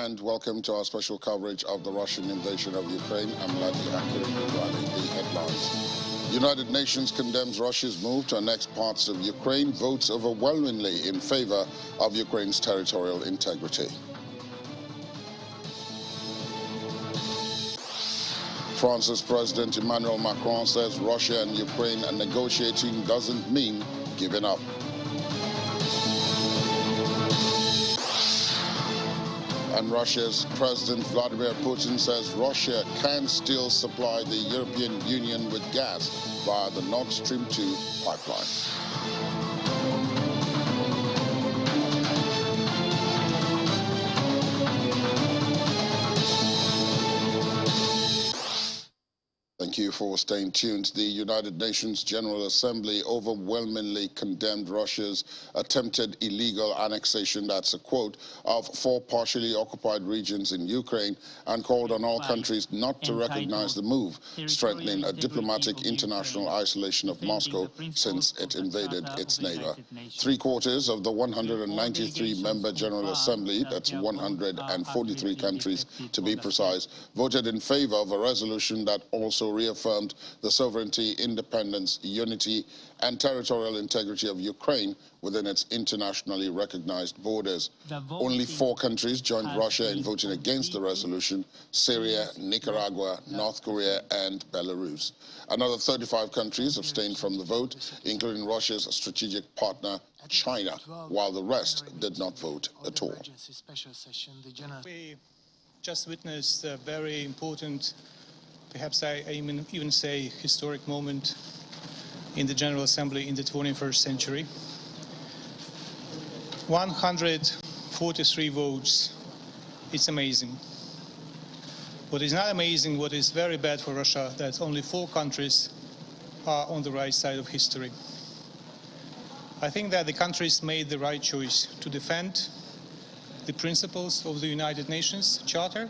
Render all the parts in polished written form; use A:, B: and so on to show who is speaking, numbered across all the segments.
A: and welcome to our special coverage of the Russian invasion of Ukraine. I'm Ladi Akiri providing the headlines. United Nations condemns Russia's move to annex parts of Ukraine, votes overwhelmingly in favor of Ukraine's territorial integrity. France's President Emmanuel Macron says Russia and Ukraine are negotiating doesn't mean giving up. And Russia's President Vladimir Putin says Russia can still supply the European Union with gas via the Nord Stream 2 pipeline. Thank you for staying tuned. The United Nations General Assembly overwhelmingly condemned Russia's attempted illegal annexation, that's a quote, of 4 partially occupied regions in Ukraine, and called on all countries not to recognize the move, strengthening a diplomatic international isolation of Moscow since it invaded its neighbor. 3/4 of the 193-member General Assembly, that's 143 countries to be precise, voted in favor of a resolution that also reaffirmed the sovereignty, independence, unity, and territorial integrity of Ukraine within its internationally recognized borders. Only 4 countries joined Russia in voting against the resolution: Syria, Nicaragua, North Korea, and Belarus. Another 35 countries abstained from the vote, including Russia's strategic partner, China, while the rest did not vote at all.
B: We just witnessed a very important, perhaps I even say historic moment in the General Assembly in the 21st century. 143 votes. It's amazing. What is not amazing, what is very bad for Russia, that only 4 countries are on the right side of history. I think that the countries made the right choice to defend the principles of the United Nations Charter.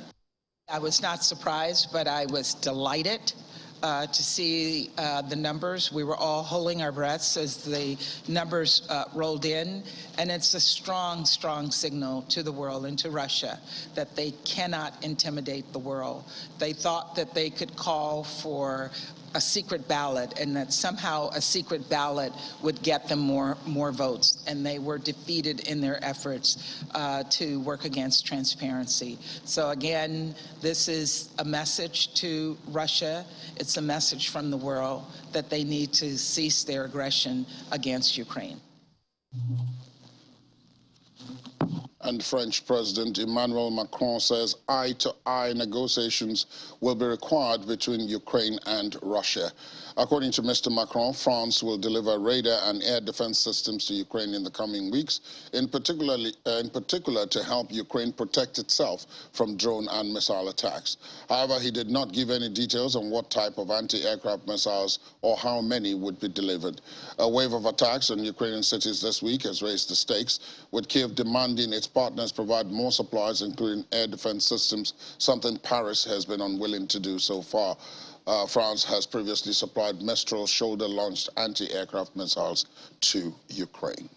C: I was not surprised, but I was delighted to see the numbers. We were all holding our breaths as the numbers rolled in, and it's a strong, strong signal to the world and to Russia that they cannot intimidate the world. They thought that they could call for a secret ballot and that somehow a secret ballot would get them more votes, and they were defeated in their efforts to work against transparency. So again, this is a message to Russia. It's a message from the world that they need to cease their aggression against Ukraine.
A: And French President Emmanuel Macron says eye-to-eye negotiations will be required between Ukraine and Russia. According to Mr. Macron, France will deliver radar and air defense systems to Ukraine in the coming weeks, in particular to help Ukraine protect itself from drone and missile attacks. However, he did not give any details on what type of anti-aircraft missiles or how many would be delivered. A wave of attacks on Ukrainian cities this week has raised the stakes, with Kiev demanding its partners provide more supplies, including air defense systems, something Paris has been unwilling to do so far. France has previously supplied Mistral shoulder-launched anti-aircraft missiles to Ukraine.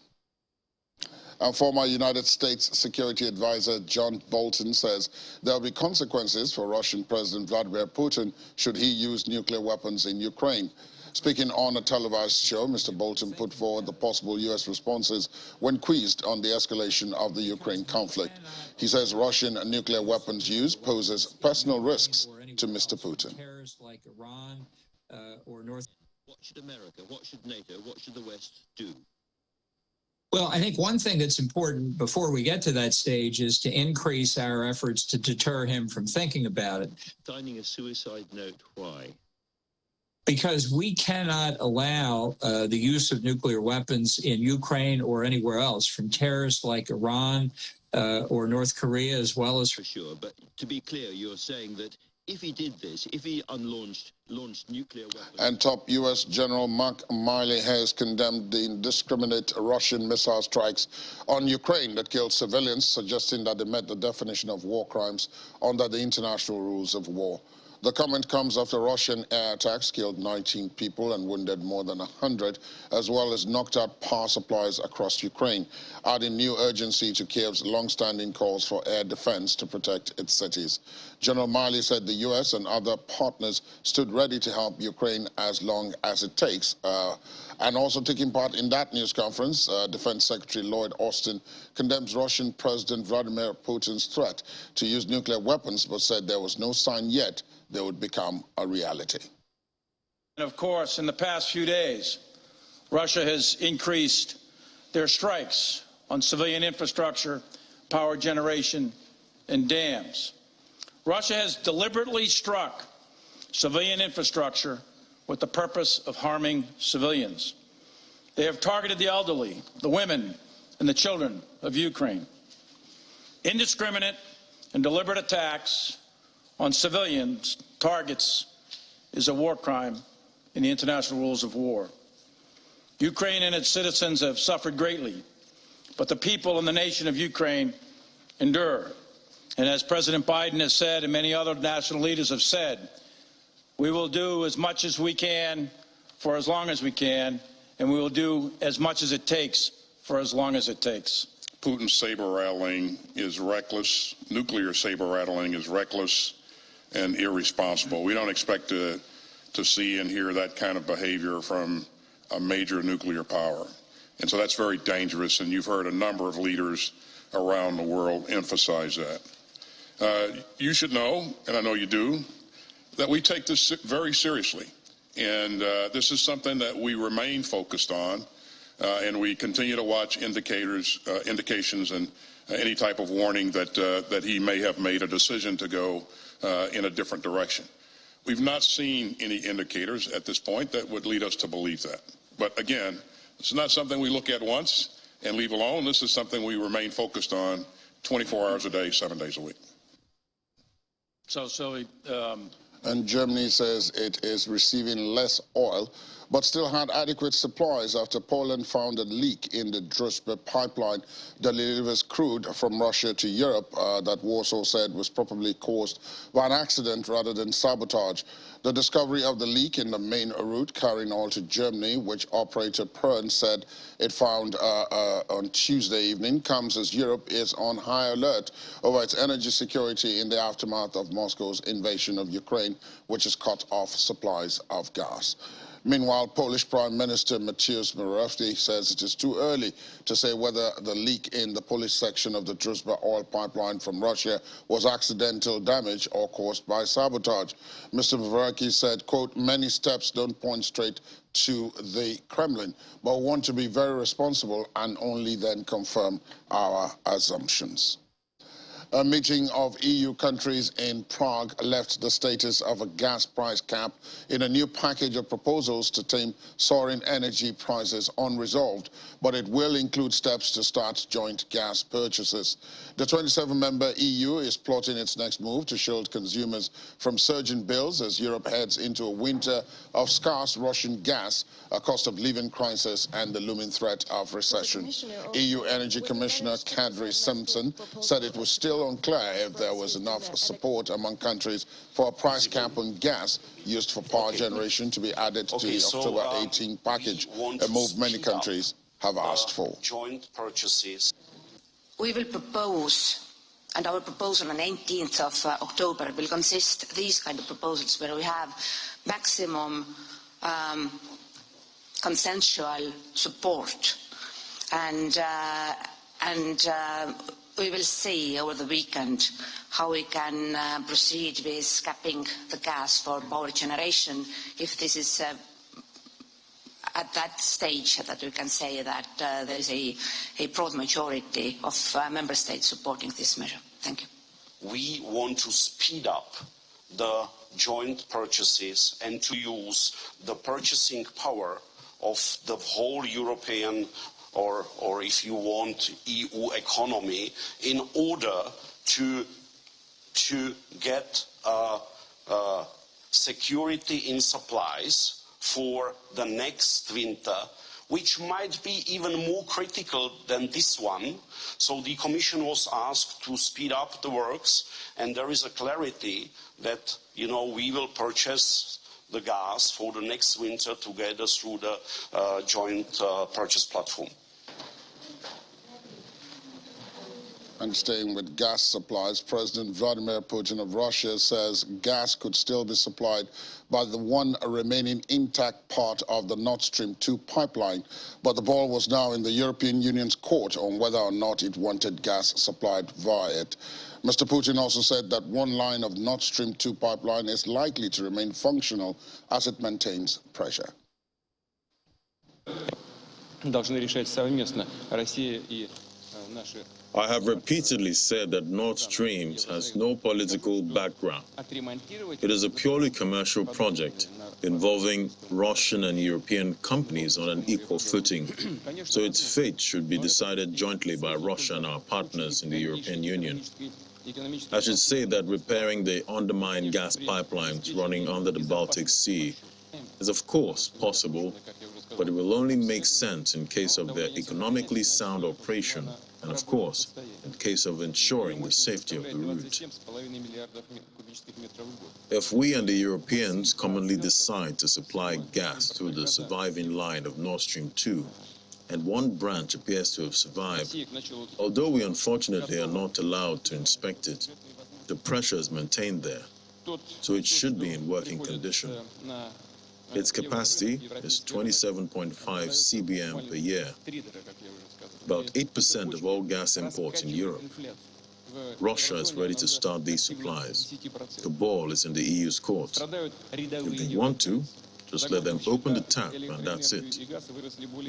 A: And former United States Security Advisor John Bolton says there will be consequences for Russian President Vladimir Putin should he use nuclear weapons in Ukraine. Speaking on a televised show, Mr. Bolton put forward the possible U.S. responses when quizzed on the escalation of the Ukraine conflict. He says Russian nuclear weapons use poses personal risks to Mr. Putin.
D: Like Iran, or North.
E: What should America, what should NATO, what should the West do?
D: Well, I think one thing that's important before we get to that stage is to increase our efforts to deter him from thinking about it.
E: Signing a suicide note, why?
D: Because we cannot allow the use of nuclear weapons in Ukraine or anywhere else from terrorists like Iran or North Korea, as well as...
E: For sure, but to be clear, you're saying that if he did this, if he launched nuclear weapons...
A: And top U.S. General Mark Milley has condemned the indiscriminate Russian missile strikes on Ukraine that killed civilians, suggesting that they met the definition of war crimes under the international rules of war. The comment comes after Russian air attacks killed 19 people and wounded more than 100, as well as knocked out power supplies across Ukraine, adding new urgency to Kiev's long-standing calls for air defense to protect its cities. General Miley said the U.S. and other partners stood ready to help Ukraine as long as it takes. And also taking part in that news conference, Defense Secretary Lloyd Austin condemns Russian President Vladimir Putin's threat to use nuclear weapons, but said there was no sign yet they would become a reality.
F: And of course, in the past few days, Russia has increased their strikes on civilian infrastructure, power generation, and dams. Russia has deliberately struck civilian infrastructure with the purpose of harming civilians. They have targeted the elderly, the women, and the children of Ukraine. Indiscriminate and deliberate attacks on civilians targets is a war crime in the international rules of war. Ukraine and its citizens have suffered greatly, but the people and the nation of Ukraine endure. And as President Biden has said, and many other national leaders have said, we will do as much as we can for as long as we can, and we will do as much as it takes for as long as it takes.
G: Putin's saber-rattling is reckless. Nuclear saber-rattling is reckless and irresponsible. We don't expect to see and hear that kind of behavior from a major nuclear power. And so that's very dangerous, and you've heard a number of leaders around the world emphasize that. You should know, and I know you do, that we take this very seriously. And this is something that we remain focused on, and we continue to watch indications and any type of warning that he may have made a decision to go in a different direction. We've not seen any indicators at this point that would lead us to believe that. But again, this is not something we look at once and leave alone. This is something we remain focused on 24 hours a day, 7 days a week.
A: And Germany says it is receiving less oil, but still had adequate supplies after Poland found a leak in the Druzhba pipeline that delivers crude from Russia to Europe that Warsaw said was probably caused by an accident rather than sabotage. The discovery of the leak in the main route carrying oil to Germany, which operator Pern said it found on Tuesday evening, comes as Europe is on high alert over its energy security in the aftermath of Moscow's invasion of Ukraine, which has cut off supplies of gas. Meanwhile, Polish Prime Minister Mateusz Morawiecki says it is too early to say whether the leak in the Polish section of the Druzhba oil pipeline from Russia was accidental damage or caused by sabotage. Mr. Morawiecki said, quote, many steps don't point straight to the Kremlin, but want to be very responsible and only then confirm our assumptions. A meeting of EU countries in Prague left the status of a gas price cap in a new package of proposals to tame soaring energy prices unresolved, but it will include steps to start joint gas purchases. The 27-member EU is plotting its next move to shield consumers from surging bills as Europe heads into a winter of scarce Russian gas, a cost of living crisis, and the looming threat of recession. EU Energy Commissioner Kadri Simpson said it was still unclear if there was enough support among countries for a price cap on gas used for power generation to be added to the October 18 package, a move many countries have asked for.
H: Joint purchases.
I: We will propose, and our proposal on 18th of October will consist these kind of proposals where we have maximum consensual support, and we will see over the weekend how we can proceed with capping the gas for power generation, if this is at that stage that we can say that there is a broad majority of member states supporting this measure. Thank you.
H: We want to speed up the joint purchases and to use the purchasing power of the whole European or if you want, EU economy in order to get security in supplies for the next winter, which might be even more critical than this one. So the Commission was asked to speed up the works, and there is a clarity that, we will purchase the gas for the next winter together through the joint purchase platform.
A: And staying with gas supplies, President Vladimir Putin of Russia says gas could still be supplied by the one remaining intact part of the Nord Stream 2 pipeline. But the ball was now in the European Union's court on whether or not it wanted gas supplied via it. Mr. Putin also said that one line of Nord Stream 2 pipeline is likely to remain functional as it maintains pressure.
J: I have repeatedly said that Nord Stream has no political background. It is a purely commercial project involving Russian and European companies on an equal footing. So its fate should be decided jointly by Russia and our partners in the European Union. I should say that repairing the undermined gas pipelines running under the Baltic Sea is of course possible, but it will only make sense in case of their economically sound operation and, of course, in case of ensuring the safety of the route. If we and the Europeans commonly decide to supply gas through the surviving line of Nord Stream 2, and one branch appears to have survived, although we unfortunately are not allowed to inspect it, the pressure is maintained there, so it should be in working condition. Its capacity is 27.5 CBM per year, about 8% of all gas imports in Europe. Russia is ready to start these supplies. The ball is in the EU's court. If they want to, just let them open the tap and that's it.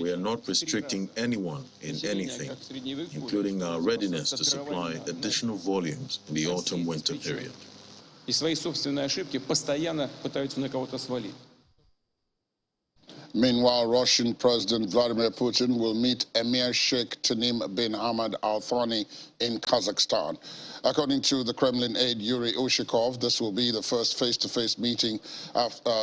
J: We are not restricting anyone in anything, including our readiness to supply additional volumes in the autumn-winter period.
A: Meanwhile, Russian President Vladimir Putin will meet Emir Sheikh Tamim bin Hamad Al Thani in Kazakhstan. According to the Kremlin aide Yuri Ushakov, this will be the first face-to-face meeting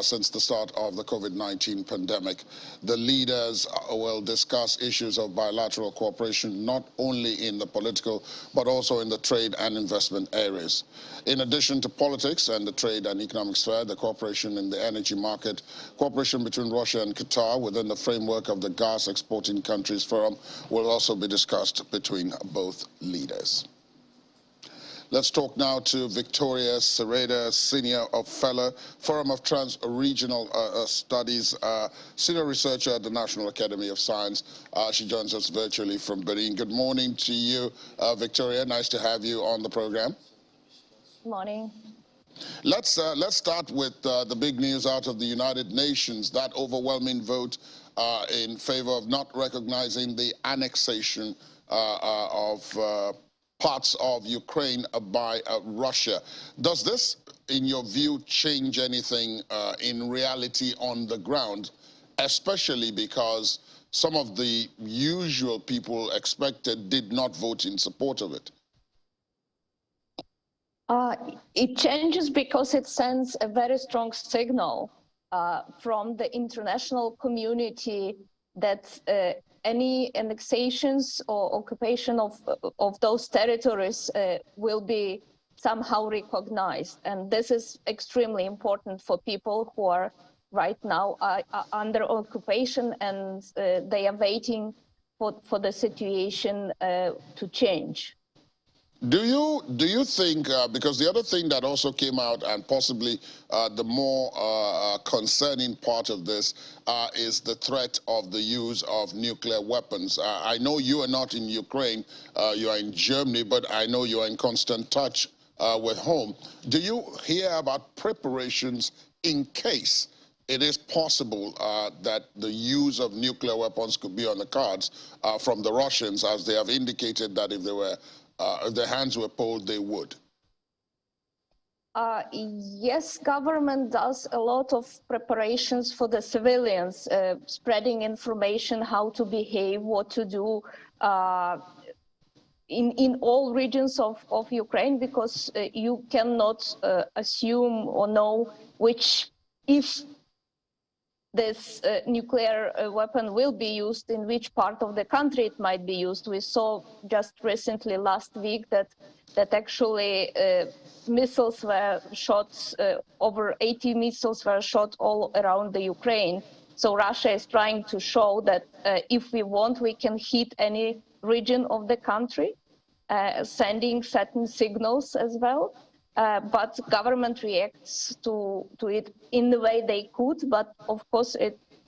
A: since the start of the COVID-19 pandemic. The leaders will discuss issues of bilateral cooperation not only in the political but also in the trade and investment areas. In addition to politics and the trade and economic sphere, the cooperation in the energy market, cooperation between Russia and Qatar within the framework of the Gas Exporting Countries Forum will also be discussed between both leaders. Let's talk now to Victoria Sereda, Senior Fellow, Forum of Trans-Regional Studies, Senior Researcher at the National Academy of Science. She joins us virtually from Benin. Good morning to you, Victoria. Nice to have you on the program.
K: Good morning.
A: Let's start with the big news out of the United Nations, that overwhelming vote in favor of not recognizing the annexation of parts of Ukraine by Russia. Does this, in your view, change anything in reality on the ground, especially because some of the usual people expected did not vote in support of it?
K: It changes because it sends a very strong signal from the international community that any annexations or occupation of those territories will be somehow recognized. And this is extremely important for people who are right now under occupation, and they are waiting for the situation to change.
A: Do you think, because the other thing that also came out, and possibly the more concerning part of this, is the threat of the use of nuclear weapons. I know you are not in Ukraine, you are in Germany, but I know you are in constant touch with home. Do you hear about preparations in case it is possible that the use of nuclear weapons could be on the cards from the Russians, as they have indicated that if their hands were pulled, they would?
K: Yes, government does a lot of preparations for the civilians, spreading information, how to behave, what to do in all regions of Ukraine, because you cannot assume or know which, if this nuclear weapon will be used, in which part of the country it might be used. We saw just recently, last week, that actually missiles were shot, over 80 missiles were shot all around the Ukraine. So Russia is trying to show that if we want, we can hit any region of the country, sending certain signals as well. But government reacts to it in the way they could. But of course,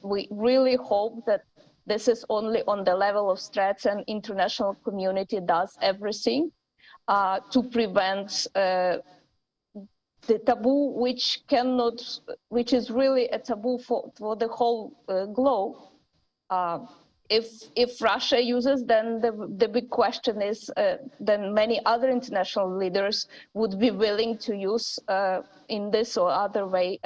K: we really hope that this is only on the level of threats, and international community does everything to prevent the taboo, which is really a taboo for the whole globe. If Russia uses, then the big question is, then many other international leaders would be willing to use in this or other way.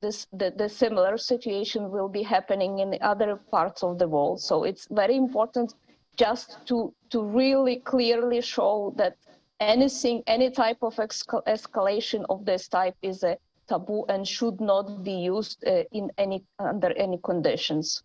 K: The similar situation will be happening in other parts of the world. So it's very important just to really clearly show that any type of escalation of this type is a taboo and should not be used under any conditions.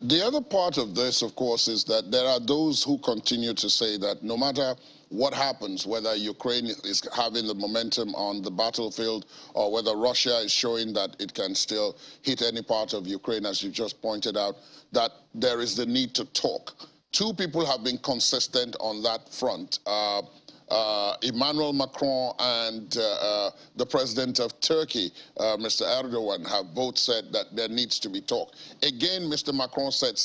A: The other part of this, of course, is that there are those who continue to say that no matter what happens, whether Ukraine is having the momentum on the battlefield or whether Russia is showing that it can still hit any part of Ukraine, as you just pointed out, that there is the need to talk. Two people have been consistent on that front. Emmanuel Macron and the president of Turkey, Mr. Erdogan, have both said that there needs to be talk. Again, Mr. Macron said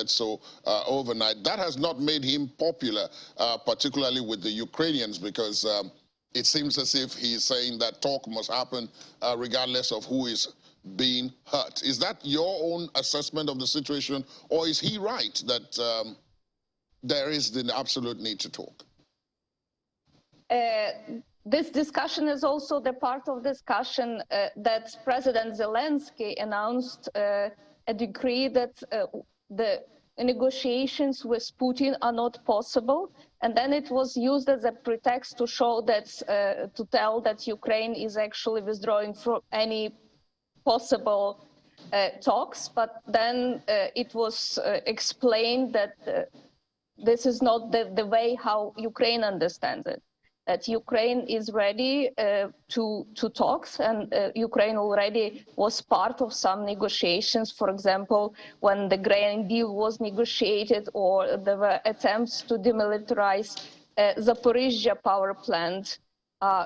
A: so overnight. That has not made him popular, particularly with the Ukrainians, because it seems as if he's saying that talk must happen regardless of who is being hurt. Is that your own assessment of the situation, or is he right that there is the absolute need to talk?
K: This discussion is also the part of discussion that President Zelensky announced a decree that the negotiations with Putin are not possible, and then it was used as a pretext to show that to tell that Ukraine is actually withdrawing from any possible talks. But then it was explained that this is not the way how Ukraine understands it. That Ukraine is ready to talks, and Ukraine already was part of some negotiations. For example, when the grain deal was negotiated, or there were attempts to demilitarize Zaporizhzhia power plant.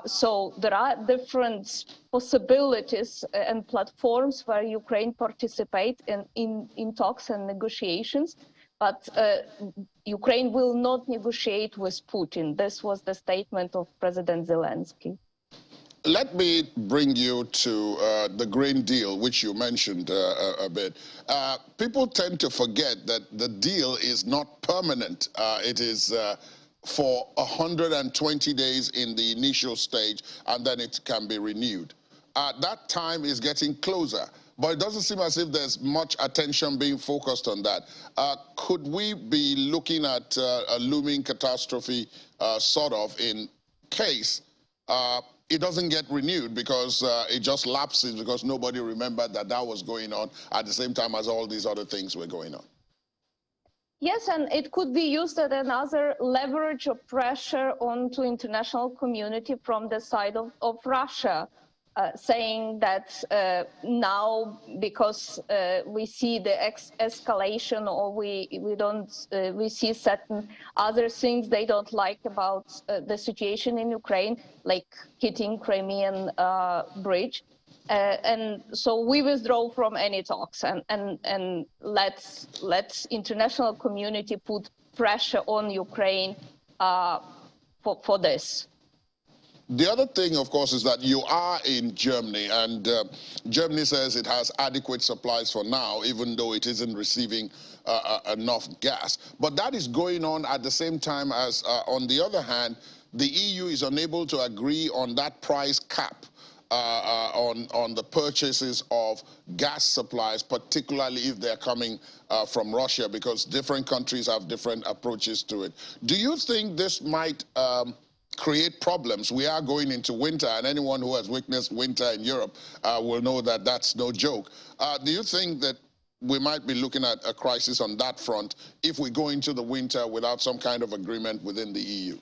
K: So there are different possibilities and platforms where Ukraine participates in talks and negotiations. But Ukraine will not negotiate with Putin. This was the statement of President Zelensky.
A: Let me bring you to the grain deal, which you mentioned a bit. People tend to forget that the deal is not permanent. It is for 120 days in the initial stage, and then it can be renewed. That time is getting closer. But it doesn't seem as if there's much attention being focused on that. Could we be looking at a looming catastrophe, sort of, in case it doesn't get renewed because it just lapses because nobody remembered that that was going on at the same time as all these other things were going on?
K: Yes, and it could be used as another leverage of pressure onto international community from the side of Russia. Saying that now, because we see the escalation, or we see certain other things they don't like about the situation in Ukraine, like hitting Crimean bridge, and so we withdraw from any talks, and let's international community put pressure on Ukraine for this.
A: The other thing, of course, is that you are in Germany, and Germany says it has adequate supplies for now, even though it isn't receiving enough gas. But that is going on at the same time as, on the other hand, the EU is unable to agree on that price cap on the purchases of gas supplies, particularly if they're coming from Russia, because different countries have different approaches to it. Do you think this might create problems. We are going into winter, and anyone who has witnessed winter in Europe will know that that's no joke. Do you think that we might be looking at a crisis on that front if we go into the winter without some kind of agreement within the EU?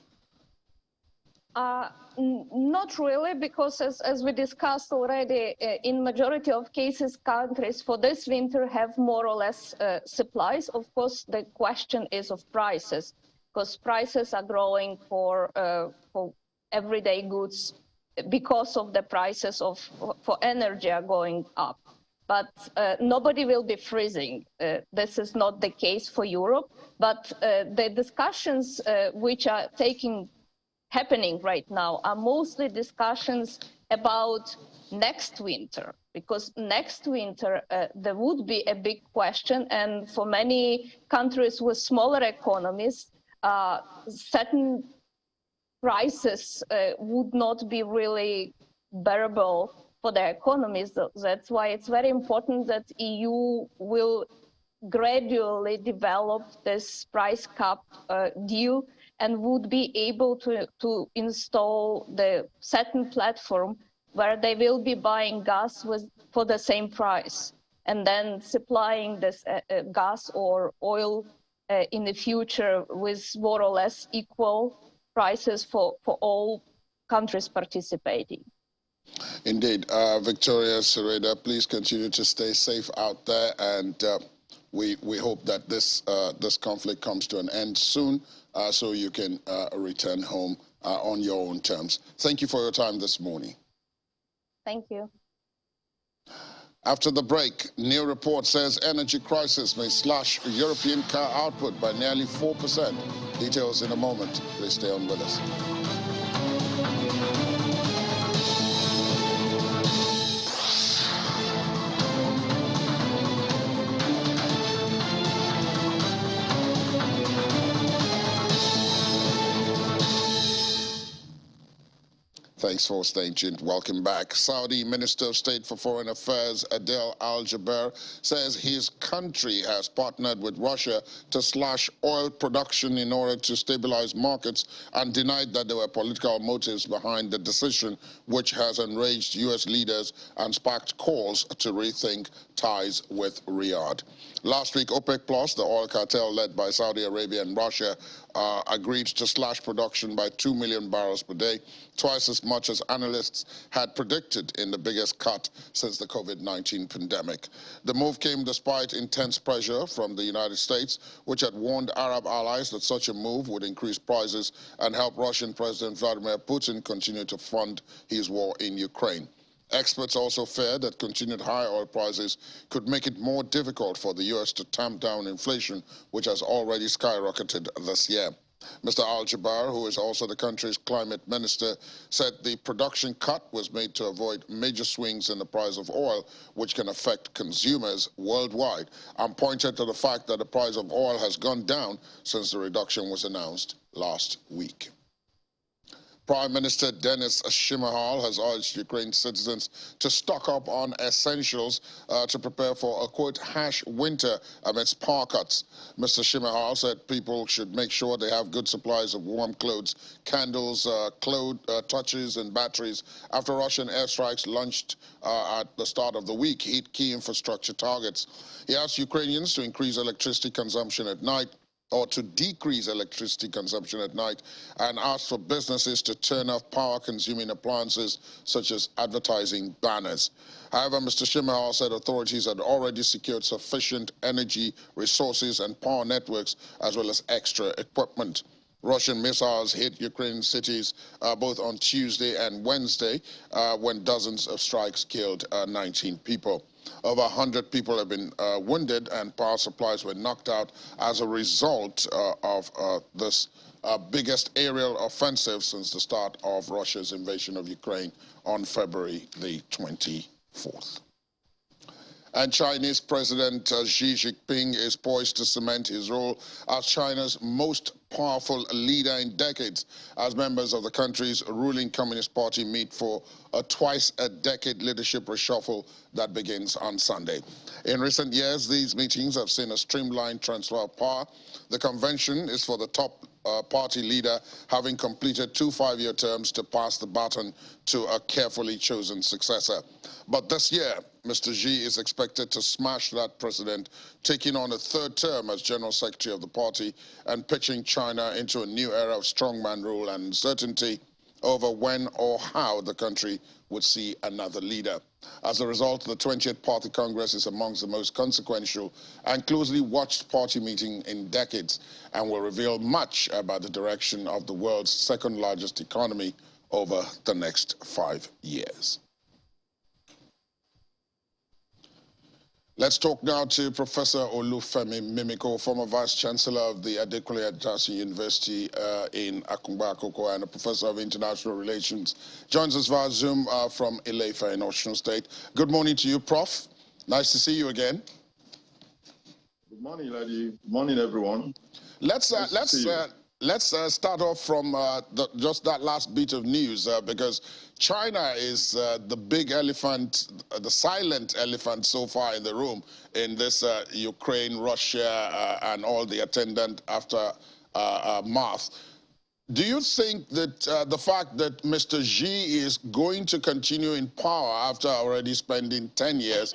K: Not really, because as we discussed already, in majority of cases, countries for this winter have more or less supplies. Of course, the question is of prices, because prices are growing for everyday goods because of the prices for energy are going up. But nobody will be freezing. This is not the case for Europe. But the discussions which are happening right now are mostly discussions about next winter, because next winter there would be a big question, and for many countries with smaller economies, certain prices would not be really bearable for their economies. That's why it's very important that EU will gradually develop this price cap deal and would be able to install the certain platform where they will be buying gas for the same price and then supplying this gas or oil in the future with more or less equal prices for all countries participating.
A: Indeed. Victoria Sereda, please continue to stay safe out there, and we hope that this conflict comes to an end soon, so you can return home on your own terms. Thank you for your time this morning.
K: Thank you.
A: After the break, new report says energy crisis may slash European car output by nearly 4%. Details in a moment. Please stay on with us. Thanks for staying tuned. Welcome back. Saudi Minister of State for Foreign Affairs Adel Al-Jubeir says his country has partnered with Russia to slash oil production in order to stabilize markets, and denied that there were political motives behind the decision, which has enraged U.S. leaders and sparked calls to rethink ties with Riyadh. Last week, OPEC Plus, the oil cartel led by Saudi Arabia and Russia, agreed to slash production by 2 million barrels per day, twice as much as analysts had predicted in the biggest cut since the COVID-19 pandemic. The move came despite intense pressure from the United States, which had warned Arab allies that such a move would increase prices and help Russian President Vladimir Putin continue to fund his war in Ukraine. Experts also fear that continued high oil prices could make it more difficult for the U.S. to tamp down inflation, which has already skyrocketed this year. Mr. Al-Jubeir, who is also the country's climate minister, said the production cut was made to avoid major swings in the price of oil, which can affect consumers worldwide, and pointed to the fact that the price of oil has gone down since the reduction was announced last week. Prime Minister Denis Shmyhal has urged Ukraine citizens to stock up on essentials to prepare for a, quote, harsh winter amidst power cuts. Mr. Shmyhal said people should make sure they have good supplies of warm clothes, candles, touches and batteries after Russian airstrikes launched at the start of the week hit key infrastructure targets. He asked Ukrainians to increase electricity consumption at night, or to decrease electricity consumption at night, and asked for businesses to turn off power-consuming appliances such as advertising banners. However, Mr. Shmyhal said authorities had already secured sufficient energy resources and power networks, as well as extra equipment. Russian missiles hit Ukrainian cities both on Tuesday and Wednesday, when dozens of strikes killed 19 people. Over 100 people have been wounded, and power supplies were knocked out as a result of this biggest aerial offensive since the start of Russia's invasion of Ukraine on February the 24th. And Chinese President Xi Jinping is poised to cement his role as China's most powerful leader in decades, as members of the country's ruling Communist Party meet for a twice-a-decade leadership reshuffle that begins on Sunday. In recent years, these meetings have seen a streamlined transfer of power. The convention is for the top party leader, having completed 2 5-year terms, to pass the baton to a carefully chosen successor. But this year, Mr. Xi is expected to smash that precedent, taking on a 3rd term as General Secretary of the party and pitching China into a new era of strongman rule and uncertainty over when or how the country would see another leader. As a result, the 20th Party Congress is amongst the most consequential and closely watched party meeting in decades and will reveal much about the direction of the world's 2nd largest economy over the next 5 years. Let's talk now to Professor Olufemi Mimiko, former Vice Chancellor of the Adekunle Adedasun University in Akungba Akoko and a Professor of International Relations. Joins us via Zoom from Ile-Ife in Osun State. Good morning to you, Prof. Nice to see you again.
L: Good morning, lady. Good morning, everyone.
A: Let's start off from just that last bit of news because China is the big elephant, the silent elephant so far in the room in this Ukraine, Russia, and all the attendant aftermath. Do you think that the fact that Mr. Xi is going to continue in power after already spending 10 years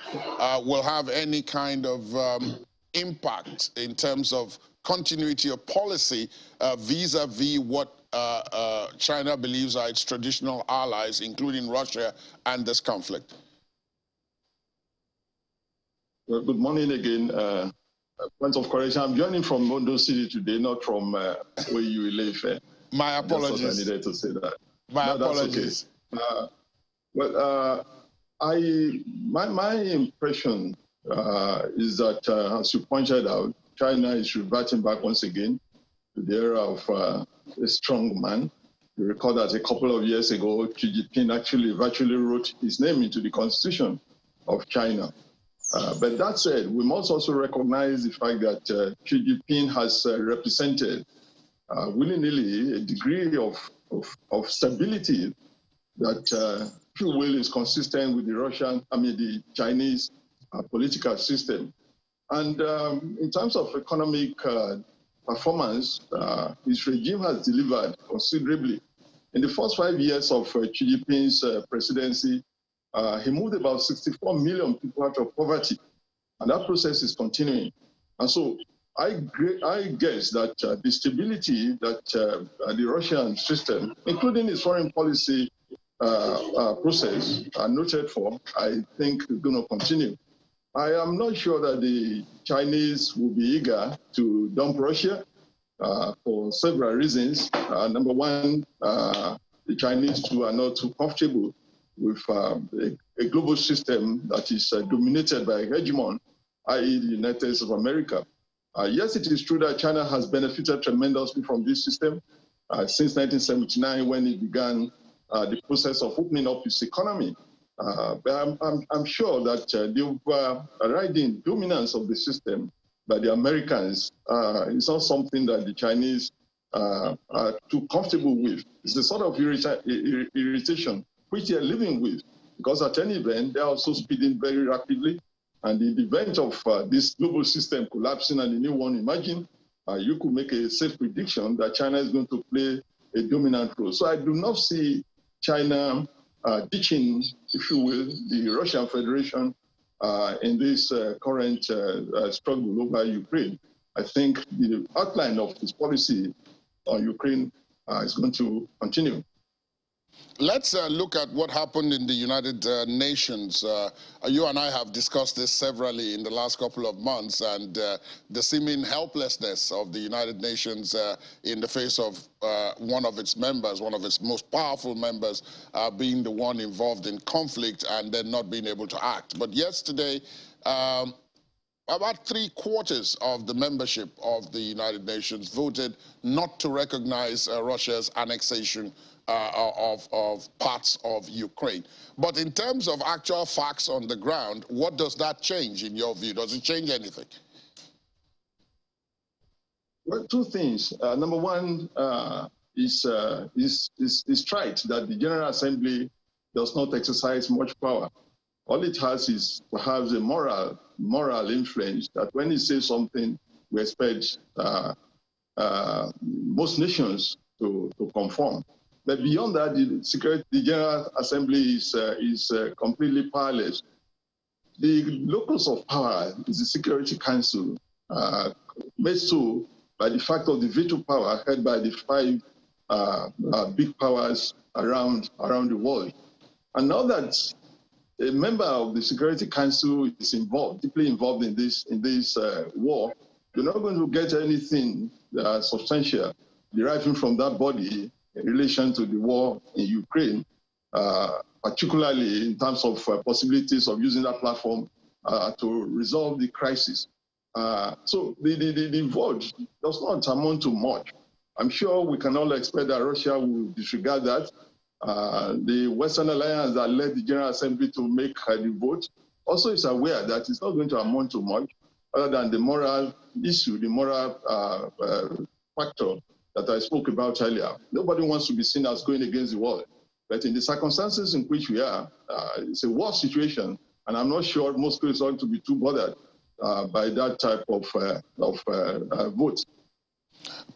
A: will have any kind of impact in terms of continuity of policy vis-a-vis what China believes are its traditional allies, including Russia, and this conflict?
L: Well, good morning again. Point of correction, I'm joining from Ondo City today, not from OAU Ile-Ife.
A: My apologies.
L: I needed to say that.
A: My apologies.
L: Okay. My impression is that, as you pointed out, China is reverting back once again to the era of a strong man. You recall that a couple of years ago, Xi Jinping actually virtually wrote his name into the constitution of China. But that said, we must also recognize the fact that Xi Jinping has represented willy-nilly a degree of stability that, if you will, is consistent with the Chinese political system. And in terms of economic performance, his regime has delivered considerably. In the first 5 years of Xi Jinping's presidency, he moved about 64 million people out of poverty, and that process is continuing. And so I guess that the stability that the Russian system, including its foreign policy process, are noted for, I think is going to continue. I am not sure that the Chinese will be eager to dump Russia for several reasons. Number one, the Chinese too are not too comfortable with a global system that is dominated by a hegemon, i.e. the United States of America. Yes, it is true that China has benefited tremendously from this system since 1979 when it began the process of opening up its economy. But I'm sure that the overriding dominance of the system by the Americans is not something that the Chinese are too comfortable with. It's a sort of irritation which they are living with, because at any event, they're also speeding very rapidly. And in the event of this global system collapsing and a new one emerging, you could make a safe prediction that China is going to play a dominant role. So I do not see China ditching, if you will, the Russian Federation in this current struggle over Ukraine. I think the outline of this policy on Ukraine is going to continue.
A: Let's look at what happened in the United Nations. You and I have discussed this severally in the last couple of months, and the seeming helplessness of the United Nations in the face of one of its members, one of its most powerful members, being the one involved in conflict and then not being able to act. But yesterday, about 3/4 of the membership of the United Nations voted not to recognize Russia's annexation of parts of Ukraine. But in terms of actual facts on the ground, what does that change in your view? Does it change anything?
L: Well, two things. Number one is trite that the General Assembly does not exercise much power. All it has is perhaps a moral influence that when it says something, we expect most nations to conform. But beyond that, the General Assembly is completely powerless. The locus of power is the Security Council, made so by the fact of the veto power held by the 5 big powers around the world. And now that a member of the Security Council is deeply involved in this war, you're not going to get anything substantial deriving from that body in relation to the war in Ukraine, particularly in terms of possibilities of using that platform to resolve the crisis. So the vote does not amount to much. I'm sure we can all expect that Russia will disregard that. The Western Alliance that led the General Assembly to make the vote also is aware that it's not going to amount to much other than the moral issue, the moral factor that I spoke about earlier. Nobody wants to be seen as going against the world. But in the circumstances in which we are, it's a war situation, and I'm not sure Moscow is going to be too bothered by that type of vote.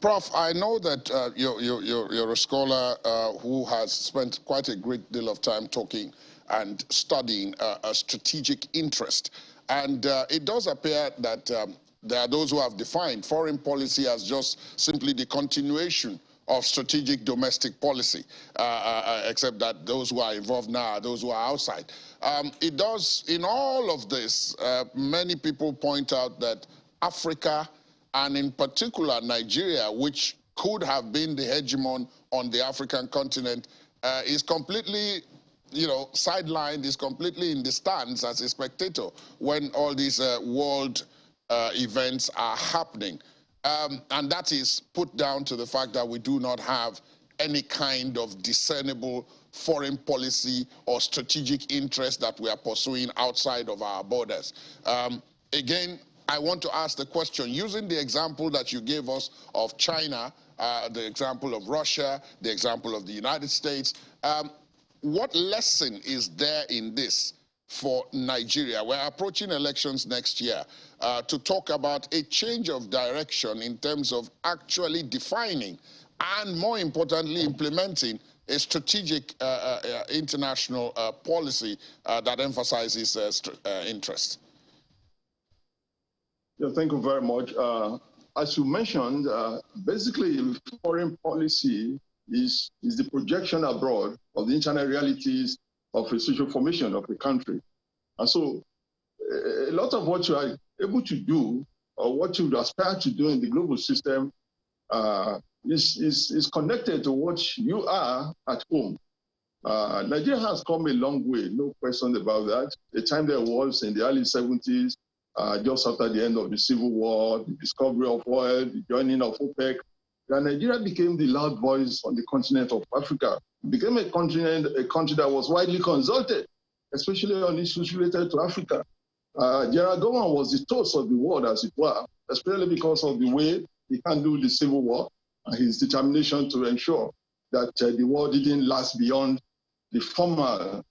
A: Prof, I know that you're a scholar who has spent quite a great deal of time talking and studying a strategic interest. And it does appear that there are those who have defined foreign policy as just simply the continuation of strategic domestic policy, except that those who are involved now are those who are outside. It does, in all of this, many people point out that Africa, and in particular Nigeria, which could have been the hegemon on the African continent, is completely, sidelined, is completely in the stands as a spectator when all these world events are happening. And that is put down to the fact that we do not have any kind of discernible foreign policy or strategic interest that we are pursuing outside of our borders. Again, I want to ask the question, using the example that you gave us of China, the example of Russia, the example of the United States, what lesson is there in this for Nigeria? We're approaching elections next year, to talk about a change of direction in terms of actually defining and, more importantly, implementing a strategic international policy that emphasizes interest.
L: Yeah, thank you very much. As you mentioned, basically foreign policy is the projection abroad of the internal realities of a social formation of a country. And so a lot of what you are able to do or what you aspire to do in the global system is connected to what you are at home. Nigeria has come a long way, no question about that. The time there was in the early 70s, just after the end of the Civil War, the discovery of oil, the joining of OPEC, Nigeria became the loud voice on the continent of Africa. It became a country that was widely consulted, especially on issues related to Africa. General Gowon was the toast of the world, as it were, especially because of the way he handled the Civil War and his determination to ensure that the war didn't last beyond the formal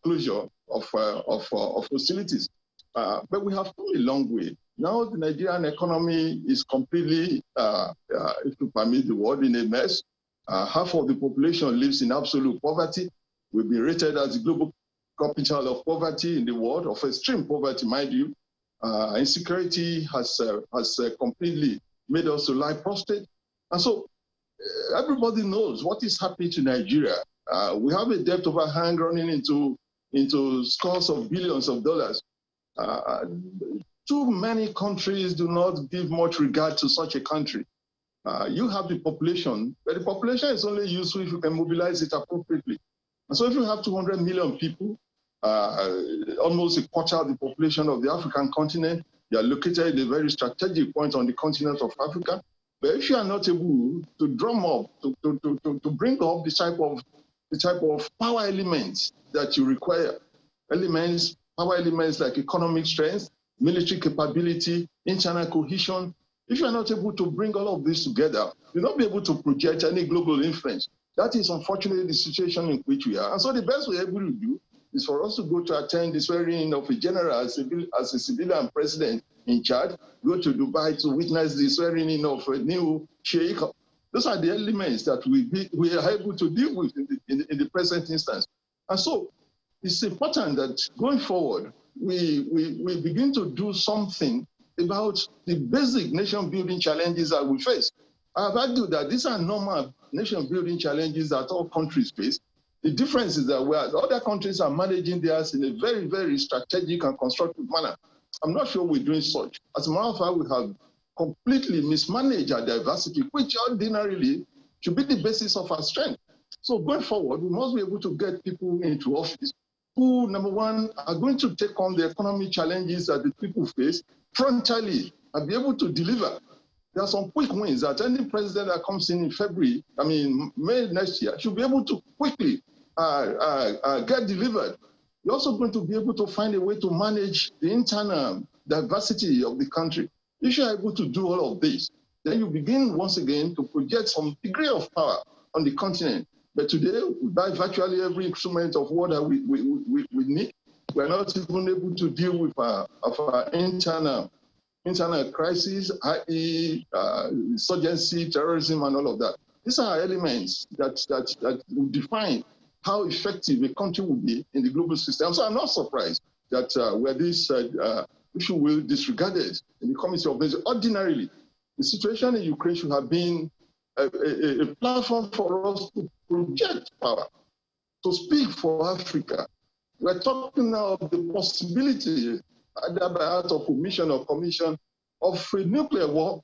L: closure of hostilities. But we have come a long way. Now the Nigerian economy is completely, if you permit the word, in a mess. Half of the population lives in absolute poverty. We've been rated as the global capital of poverty in the world, of extreme poverty, mind you. Insecurity has completely made us to lie prostrate. And so everybody knows what is happening to Nigeria. We have a debt overhang running into scores of billions of dollars. Too many countries do not give much regard to such a country. You have the population, but the population is only useful if you can mobilize it appropriately. And so if you have 200 million people, almost a quarter of the population of the African continent, they are located at a very strategic point on the continent of Africa. But if you are not able to drum up, to bring up the type of power elements that you require, power elements like economic strength, military capability, internal cohesion. If you are not able to bring all of this together, you'll not be able to project any global influence. That is unfortunately the situation in which we are. And so the best we're able to do is for us to go to attend the swearing of a general as a civilian president in Chad, go to Dubai to witness the swearing in of a new sheikh. Those are the elements that we are able to deal with in the present instance. And so it's important that going forward, we begin to do something about the basic nation-building challenges that we face. I have argued that these are normal nation-building challenges that all countries face. The difference is that other countries are managing theirs in a very, very strategic and constructive manner. I'm not sure we're doing such. As a matter of fact, we have completely mismanaged our diversity, which ordinarily should be the basis of our strength. So going forward, we must be able to get people into office who, number one, are going to take on the economic challenges that the people face frontally and be able to deliver. There are some quick wins that any president that comes in May next year should be able to quickly get delivered. You're also going to be able to find a way to manage the internal diversity of the country. If you're able to do all of this, then you begin once again to project some degree of power on the continent. But today, we buy virtually every instrument of war that we need. We're not even able to deal with our internal crises, i.e., insurgency, terrorism, and all of that. These are elements that will define how effective a country will be in the global system. So I'm not surprised that where this issue will be disregarded in the Committee of Basic. Ordinarily, the situation in Ukraine should have been a platform for us to project power, to speak for Africa. We're talking now of the possibility, either by out of commission or commission, of a nuclear war.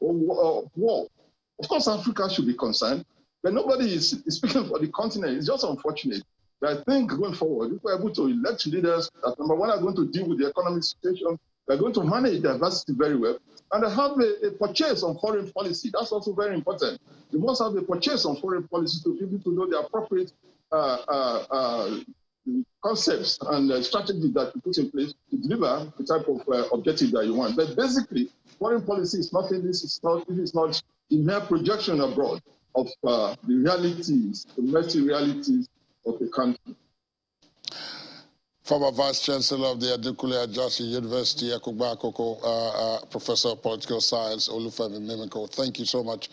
L: Of course, Africa should be concerned, but nobody is speaking for the continent. It's just unfortunate. But I think going forward, if we're able to elect leaders that, number one, are going to deal with the economic situation, they're going to manage diversity very well, and they have a purchase on foreign policy. That's also very important. You must have a purchase on foreign policy to be able to know the appropriate concepts and strategies that you put in place to deliver the type of objective that you want. But basically, foreign policy is nothing. This is not the mere projection abroad of the realities, the messy realities of the country.
A: Former Vice Chancellor of the Adekunle Ajayi University, Ekugba Akoko, Professor of Political Science, Olufemi Mimiko, thank you so much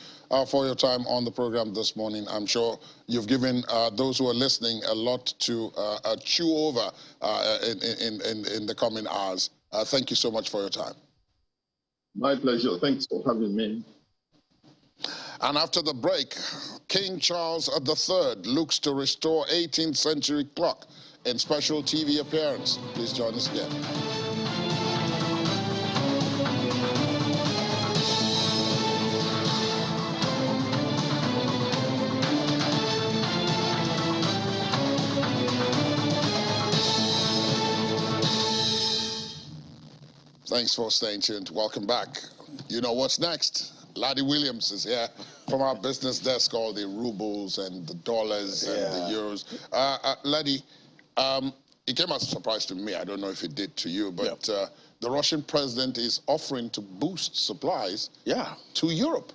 A: for your time on the program this morning. I'm sure you've given those who are listening a lot to chew over in the coming hours. Thank you so much for your time.
L: My pleasure. Thanks for having me.
A: And after the break, King Charles III looks to restore 18th century clock in special TV appearance. Please join us again. Thanks for staying tuned. Welcome back. You know what's next. Laddie Williams is here from our business desk, all the rubles and the dollars and the euros. Laddie, it came as a surprise to me. I don't know if it did to you, but the Russian president is offering to boost supplies to Europe.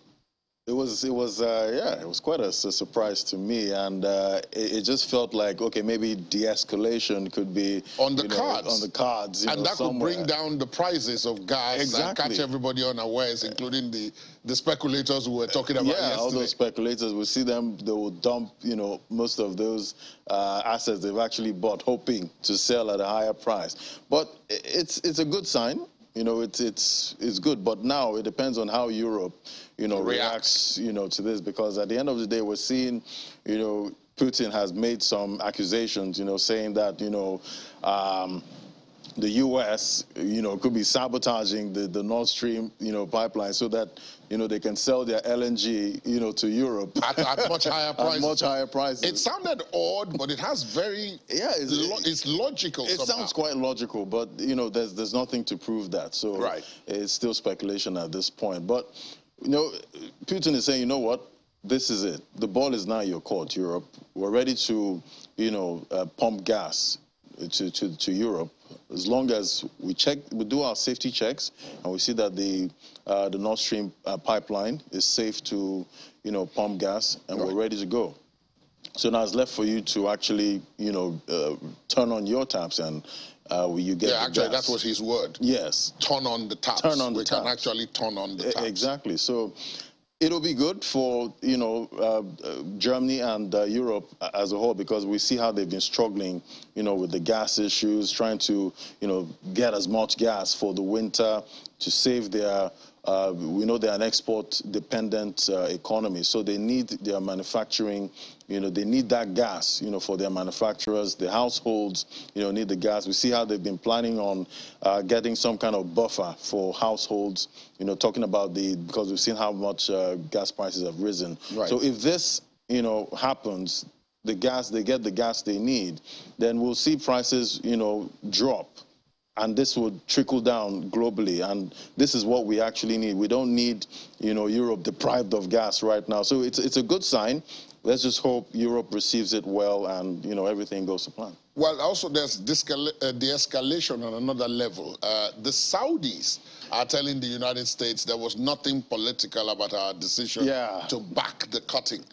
M: It was quite a surprise to me, and it just felt like, okay, maybe de-escalation could be
A: on the cards.
M: On the cards,
A: and that could bring down the prices of gas and catch everybody unawares, including the speculators who were talking about yesterday.
M: All those speculators, we see them, they will dump, most of those assets they've actually bought, hoping to sell at a higher price. But it's a good sign. It's good, but now it depends on how Europe, reacts, to this, because at the end of the day, we're seeing, Putin has made some accusations, saying that, the U.S., could be sabotaging the Nord Stream, pipeline so that, they can sell their LNG, to Europe
A: at much higher prices.
M: At much higher prices.
A: It sounded odd, but it has very it's logical.
M: It sounds quite logical, but there's nothing to prove that. So it's still speculation at this point. But Putin is saying, you know what? This is it. The ball is now in your court, Europe. We're ready to, pump gas to Europe, as long as we do our safety checks, and we see that the Nord Stream pipeline is safe to, pump gas, and we're ready to go. So now it's left for you to actually, turn on your taps and you get the
A: actually,
M: gas.
A: that's what his word.
M: Yes.
A: Turn on the taps.
M: Turn on the
A: we
M: taps.
A: can actually turn on the taps.
M: Exactly. So it'll be good for, Germany and Europe as a whole, because we see how they've been struggling, with the gas issues, trying to, get as much gas for the winter to save their, we know they're an export-dependent economy, so they need their manufacturing, they need that gas, for their manufacturers. The households, need the gas. We see how they've been planning on getting some kind of buffer for households, talking about because we've seen how much gas prices have risen.
A: Right.
M: So if this, happens, they get the gas they need, then we'll see prices, drop. And this would trickle down globally, and this is what we actually need. We don't need, Europe deprived of gas right now. So it's a good sign. Let's just hope Europe receives it well and, everything goes to plan.
A: Well, also there's de-escalation on another level. The Saudis are telling the United States there was nothing political about our decision to back the cutting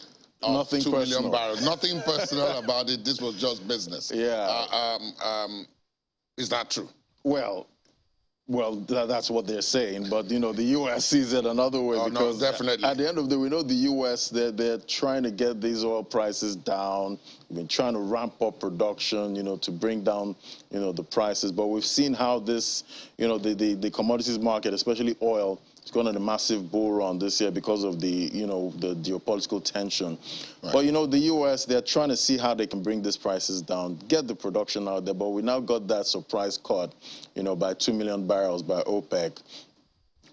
A: of
M: nothing
A: 2 million
M: personal.
A: barrels. Nothing personal about it. This was just business.
M: Yeah.
A: Is that true?
M: Well, that's what they're saying, but the U.S. sees it another way, because
A: definitely.
M: At the end of the day, we know the U.S. they're trying to get these oil prices down. We've been trying to ramp up production, to bring down, the prices. But we've seen how this, the commodities market, especially oil, it's gone on a massive bull run this year because of the, the geopolitical tension. Right. But, the U.S., they're trying to see how they can bring these prices down, get the production out there. But we now got that surprise cut, by 2 million barrels by OPEC.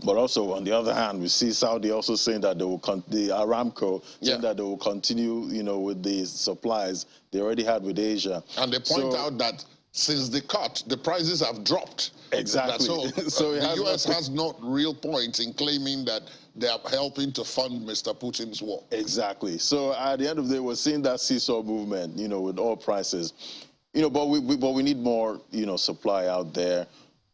M: But also, on the other hand, we see Saudi also saying that they will, the Aramco, saying that they will continue, with the supplies they already had with Asia.
A: And they point out that since the cut, the prices have dropped.
M: Exactly.
A: So the U.S. has no real point in claiming that they are helping to fund Mr. Putin's war.
M: Exactly. So at the end of the day, we're seeing that seesaw movement, with oil prices. But we need more, supply out there.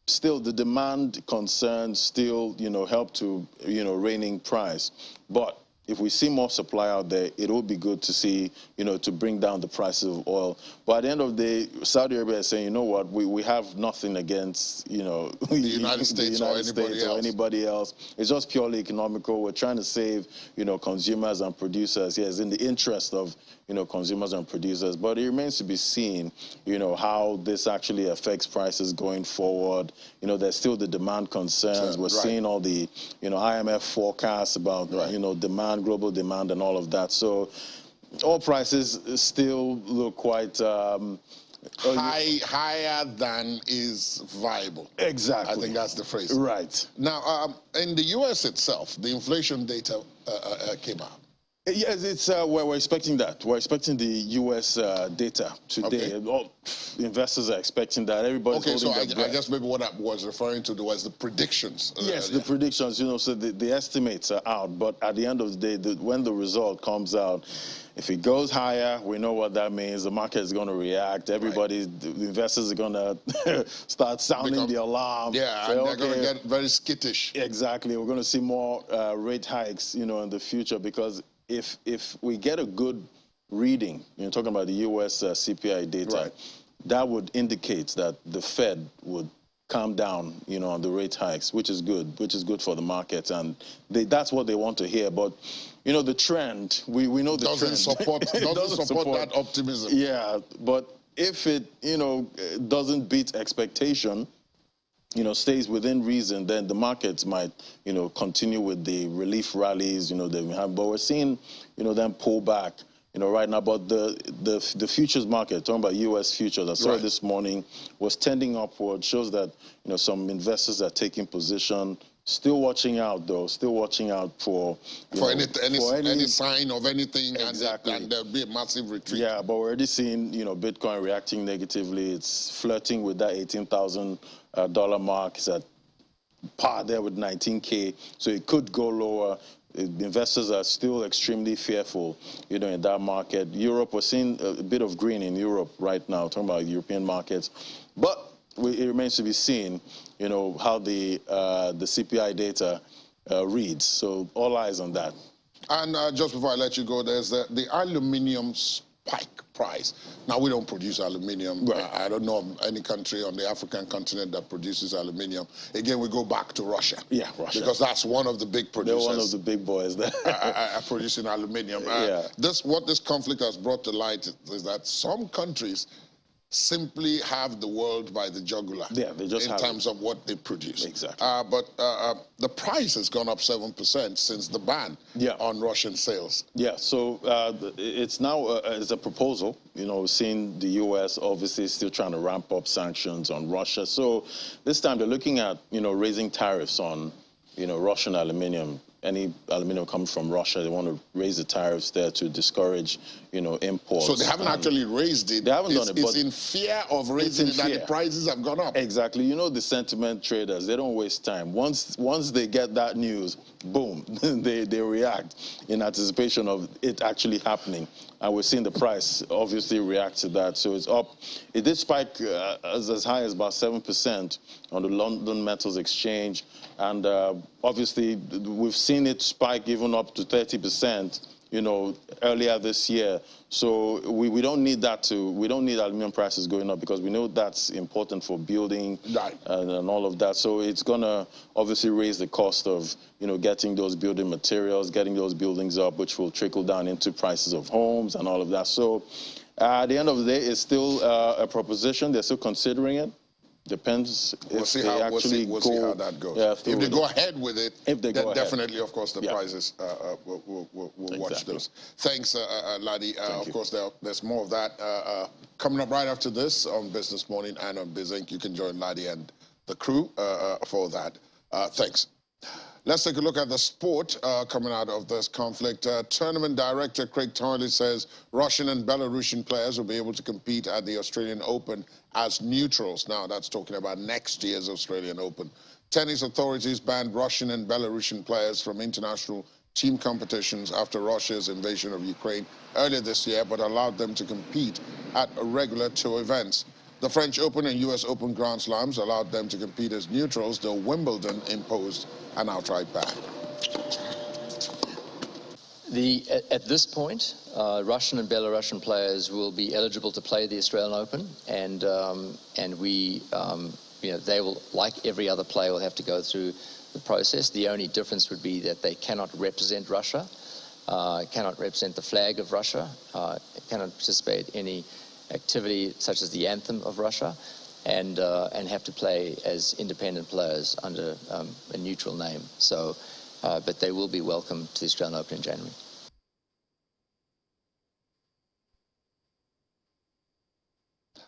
M: Still, the demand concerns still, help to, reining price. But if we see more supply out there, it will be good to see, to bring down the prices of oil. But at the end of the day, Saudi Arabia is saying, you know what, we have nothing against,
A: the United States or
M: anybody else. It's just purely economical. We're trying to save, consumers and producers. Yes, in the interest of, consumers and producers. But it remains to be seen, how this actually affects prices going forward. There's still the demand concerns. We're seeing all the, IMF forecasts about, demand, global demand and all of that. So oil prices still look quite
A: higher than is viable.
M: Exactly.
A: I think that's the phrase.
M: Right.
A: Now, in the U.S. itself, the inflation data came out.
M: Yes, it's we're expecting that. We're expecting the U.S. data today. Okay. All investors are expecting that. Everybody's holding their breath.
A: I guess maybe what I was referring to was the predictions.
M: Yes, the predictions. So the estimates are out. But at the end of the day, when the result comes out, if it goes higher, we know what that means. The market is going to react. Everybody, the investors are going to start sounding the alarm.
A: Yeah, and they're going to get very skittish.
M: Exactly. We're going to see more rate hikes, in the future, because if we get a good reading, talking about the U.S. CPI data, that would indicate that the Fed would calm down, on the rate hikes, which is good for the markets, and that's what they want to hear. But the trend, we know the
A: doesn't
M: trend
A: doesn't support that optimism.
M: Yeah, but if it doesn't beat expectation, stays within reason, then the markets might, continue with the relief rallies, they've been having. But we're seeing, them pull back, right now. But the futures market, talking about U.S. futures, I saw it this morning, was tending upward. Shows that, some investors are taking position. Still watching out, though. Still watching out for
A: any sign of anything,
M: exactly.
A: and there'll be a massive retreat.
M: Yeah, but we're already seeing, Bitcoin reacting negatively. It's flirting with that $18,000 mark. It's at par there with 19K, so it could go lower. Investors are still extremely fearful, in that market. Europe, we're seeing a bit of green in Europe right now, talking about European markets. But it remains to be seen, how the CPI data reads. So all eyes on that.
A: And just before I let you go, there's the aluminium spike price. Now, we don't produce aluminium.
M: Right.
A: I don't know of any country on the African continent that produces aluminium. Again, we go back to Russia.
M: Yeah, Russia.
A: Because that's one of the big producers.
M: They're one of the big boys there.
A: Producing aluminium.
M: Yeah.
A: What this conflict has brought to light is that some countries simply have the world by the jugular.
M: Yeah, they just
A: in terms of what they produce.
M: Exactly.
A: But the price has gone up 7% since the ban on Russian sales.
M: Yeah, so it's now it's a proposal. You know, seeing the U.S. obviously still trying to ramp up sanctions on Russia. So this time they're looking at, you know, raising tariffs on, you know, Russian aluminium. Any aluminium coming from Russia, they want to raise the tariffs there to discourage, you know, imports.
A: So they haven't actually raised it.
M: They haven't done it, but
A: it's in fear of raising it that the prices have gone up.
M: Exactly. You know, the sentiment traders, they don't waste time. Once they get that news, boom, they react in anticipation of it actually happening. And we're seeing the price obviously react to that. So it's up. It did spike as high as about 7% on the London Metals Exchange. And obviously, we've seen it spike even up to 30%, you know, earlier this year. So we don't need that we don't need aluminum prices going up because we know that's important for building and all of that. So it's going to obviously raise the cost of, you know, getting those building materials, getting those buildings up, which will trickle down into prices of homes and all of that. So at the end of the day, it's still a proposition. They're still considering it. Depends if they actually
A: we'll see how that goes.
M: Yeah,
A: if they go ahead with it, then definitely, of course, the prices will watch those. Thanks, Ladi. Of course, there's more of that coming up right after this on Business Morning and on BizInc. You can join Ladi and the crew for that. Thanks. Let's take a look at the sport coming out of this conflict. Tournament director Craig Toynley says Russian and Belarusian players will be able to compete at the Australian Open as neutrals. Now, that's talking about next year's Australian Open. Tennis authorities banned Russian and Belarusian players from international team competitions after Russia's invasion of Ukraine earlier this year, but allowed them to compete at regular tour events. The French Open and U.S. Open Grand Slams allowed them to compete as neutrals, though Wimbledon imposed an outright ban.
N: At this point, Russian and Belarusian players will be eligible to play the Australian Open, and we, you know, they will, like every other player, will have to go through the process. The only difference would be that they cannot represent Russia, cannot represent the flag of Russia, cannot participate in any activity such as the anthem of Russia, and have to play as independent players under a neutral name. So, but they will be welcome to the Australian Open in January.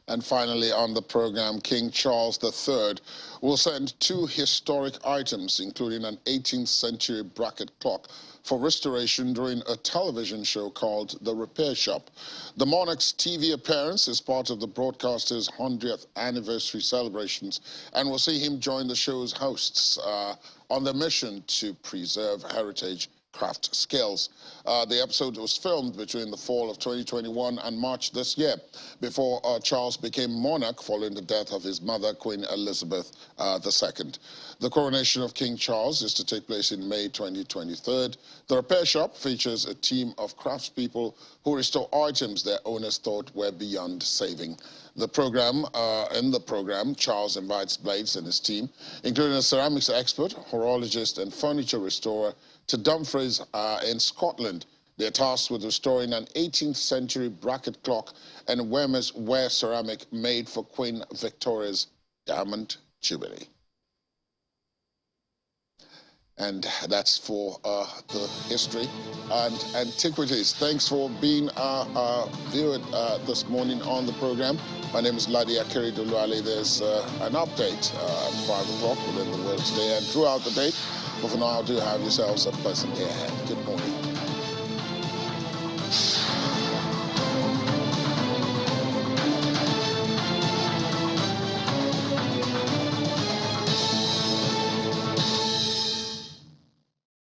A: And finally on the program, King Charles III will send 2 historic items, including an 18th century bracket clock, for restoration during a television show called The Repair Shop. The monarch's TV appearance is part of the broadcaster's 100th anniversary celebrations and will see him join the show's hosts on the mission to preserve heritage craft skills. The episode was filmed between the fall of 2021 and March this year, before Charles became monarch following the death of his mother, Queen Elizabeth II. The coronation of King Charles is to take place in May 2023. The Repair Shop features a team of craftspeople who restore items their owners thought were beyond saving. In the program, Charles invites Blades and his team, including a ceramics expert, horologist, and furniture restorer, to Dumfries in Scotland. They're tasked with restoring an 18th century bracket clock and ware ceramic made for Queen Victoria's Diamond Jubilee. And that's for the history and antiquities. Thanks for being viewed this morning on the program. My name is Ladi Akiri-Duluale. There's an update at 5 o'clock within the world today and throughout the day. But for now, do have yourselves a pleasant day ahead. Good morning.